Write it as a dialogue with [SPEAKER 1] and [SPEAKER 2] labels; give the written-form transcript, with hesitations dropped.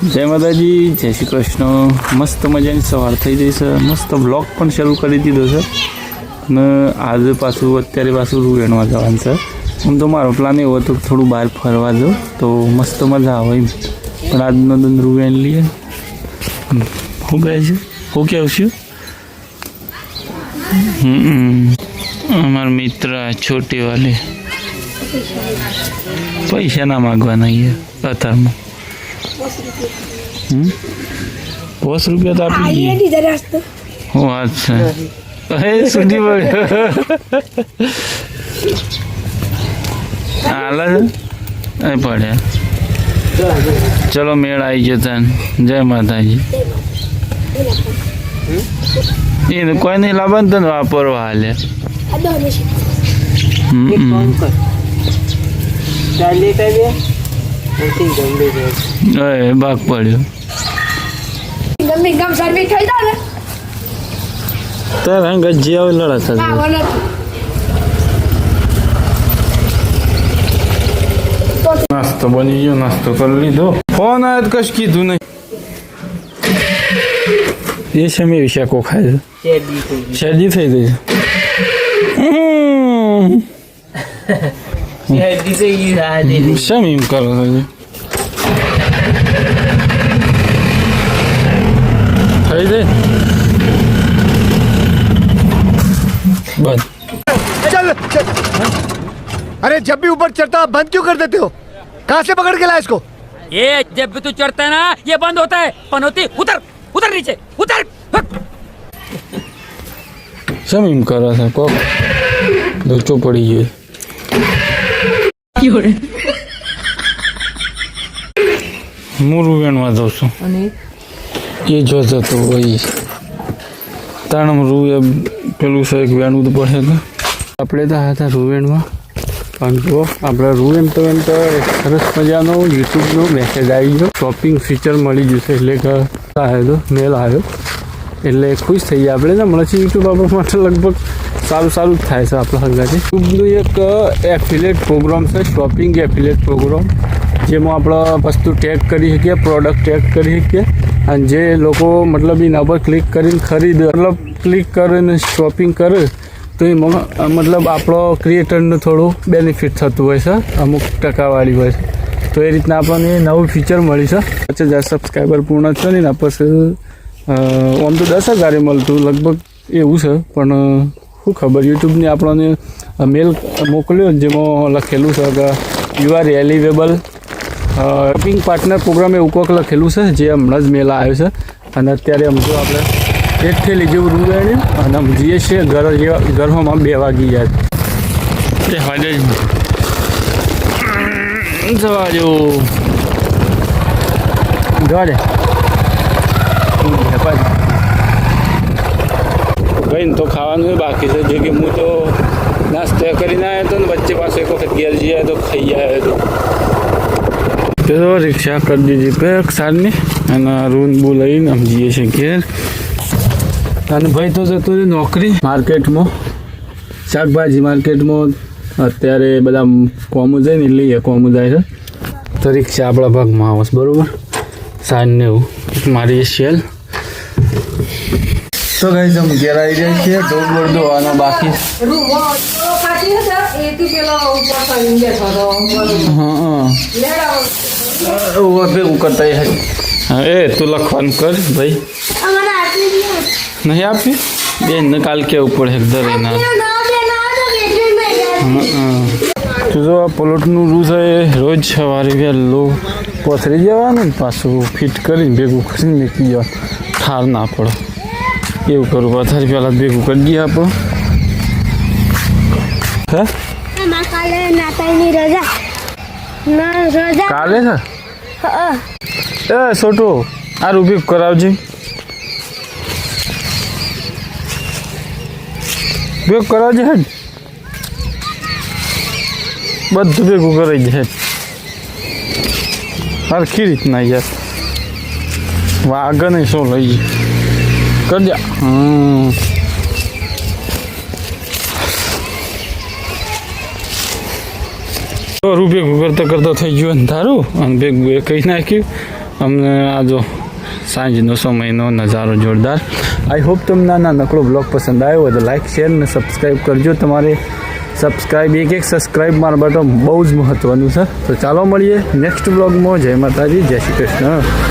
[SPEAKER 1] જય માતાજી, જય શ્રી કૃષ્ણ. મસ્ત મજાની સવાર થઈ ગઈ છે. મસ્ત બ્લોગ પણ શરૂ કરી દીધો છે ને આજે અત્યારે પાછું રૂવેણમાં જવાનું છે. આમ તો મારો પ્લાન એવો હતો થોડું બહાર ફરવા જાઉં તો મસ્ત મજા આવે એમ, પણ આજનો દન રૂવેણ લઈએ. શું કહે છે? શું કેવું છું? અમારા મિત્ર છોટી વાલે પૈસા ના માગવાના અહીંયા અત્યારમાં. 50 રૂપિયા તો આપી દઈએ. હું વાત છે હે સુધી પડ્યો હાલ એ પડ્યા. ચલો મેળ આવી જતા. જય માતાજી. એને કોઈ નહીં લાવવાનું તને વાપરવા હાલે. ભાગ પડ્યો તાર ગજી આવે લડા. નાસ્તો બની ગયો, નાસ્તો કરી લીધો. ફોન આવ્યો તો કશ કીધું નહીં. એ છે મેં શાકો ખાય છે, શેરડી થઈ ગઈ છે. શેમ એમ કરો છો? થઈ જાય बंद.
[SPEAKER 2] चल चल. अरे जब भी ऊपर चढ़ता बंद क्यों कर देते हो? कहाँ से पकड़ के लाया इसको?
[SPEAKER 3] ये जब भी तू चढ़ता है ना ये बंद होता है. पनौती उतर उतर नीचे उतर.
[SPEAKER 1] सब एम कर रहा था को लोचो पड़ी गई. હું રૂવેણમાં જાઉં છું એ જોતો તો ભાઈ તાણ રૂએ પેલું છે એક વેણું તો પડે તો આપણે તો હતા રૂવેણમાં. પણ જો આપણે રૂવેણ તો એમ તો એક સરસ મજાનો યુટ્યુબનો મેસેજ આવી ગયો. શોપિંગ ફીચર મળી જશે એટલે કે આવ્યો તો મેલ આવ્યો એટલે ખુશ થઈ ગયા આપણે. ને હમણાંથી યુટ્યુબ આપણા માટે લગભગ સારું જ થાય છે આપણા હંગાથી. યુટ્યુબનું એક એફિલેટ પ્રોગ્રામ છે, શોપિંગ એફિલેટ પ્રોગ્રામ, જેમાં આપણે વસ્તુ ટેગ કરી શકીએ, પ્રોડક્ટ ટેગ કરી શકીએ અને જે લોકો મતલબ એના પર ક્લિક કરીને ખરીદે મતલબ ક્લિક કરીને શોપિંગ કરે તો એમાં મતલબ આપણો ક્રિએટરને થોડું બેનિફિટ થતું હોય છે, અમુક ટકાવાળી હોય છે. તો એ રીતના આપણને નવું ફીચર મળી છે. 50,000 સબસ્ક્રાઈબર પૂર્ણ છે ને પછી આમ તો 10,000 મળતું લગભગ એવું છે. પણ શું ખબર, યુટ્યુબની આપણને મેલ મોકલ્યો જેમાં લખેલું છે કે you are eligible shopping partner program એવું કોઈક લખેલું છે જે હમણાં જ મેલ આવ્યો છે. અને અત્યારે આમ જો આપણે એક થેલી જેવું રૂવેણ અને આમ જઈએ છીએ ઘરમાં 2 વાગી જાય. એ હાજર જવા જો ઘરે ભાઈ તો ખાવાનું બાકી છે. જે કે હું તો નાસ્તો કરીને આવ્યો હતો ને વચ્ચે પાછો એક વખત ઘેર જઈ આવ્યો તો ખાઈ આવ્યો હતો. તો રિક્ષા કરી દીધી પેક સારની અને રૂન બુ લઈને આમ જઈએ છીએ ઘેર. અને ભાઈ તો જતું રહ્યું નોકરી માર્કેટમાં, શાકભાજી માર્કેટમાં. અત્યારે બધા કોમું જાય ને લઈએ કોમું જાય છે તો રિક્ષા આપણા ભાગમાં આવશે બરાબર. સાંજને એવું મારી સેલ. તો ગાઈસ અમે ઘેર આવી જાય છે. ઢોર ધોવાનો બાકી. ભેગું કરતા એ તું લખવાનું કર ભાઈ. નહીં આપી બેન કાલ કેવું પડે ધરે ના. તો જો આ પ્લોટનું રૂ છે રોજ સવારે વહેલું પથરી જવાનું ને પાછું ફિટ કરીને ભેગું કરીને મૂકી જવાનું, ઠાર ના પડે એવું કરું. પથારી પહેલાં ભેગું કરી દઈએ આપણે. હે કાલે છે એ છોટો આ રૂબી કરાવજે. ભેગું કરાવજે હેડ, બધું ભેગું કરાવી દે હેડ હરખી રીતના યાર. વાઘ નહીં શું લઈ કરજા. રૂપિયા કરતા કરતા થઈ ગયું ને તારું અને ભેગું એ કહી નાખ્યું અમને આ જો સાંજનો સમયનો નજારો જોરદાર. આઈ હોપ તમને આ નાનકડો બ્લોગ પસંદ આવ્યો હોય તો લાઈક શેર અને સબસ્ક્રાઈબ કરજો. તમારે સબસ્ક્રાઈબ એક સબસ્ક્રાઈબ મારા માટે બહુ જ મહત્ત્વનું છે. તો ચાલો મળીએ નેક્સ્ટ બ્લોગમાં. જય માતાજી, જય શ્રી કૃષ્ણ.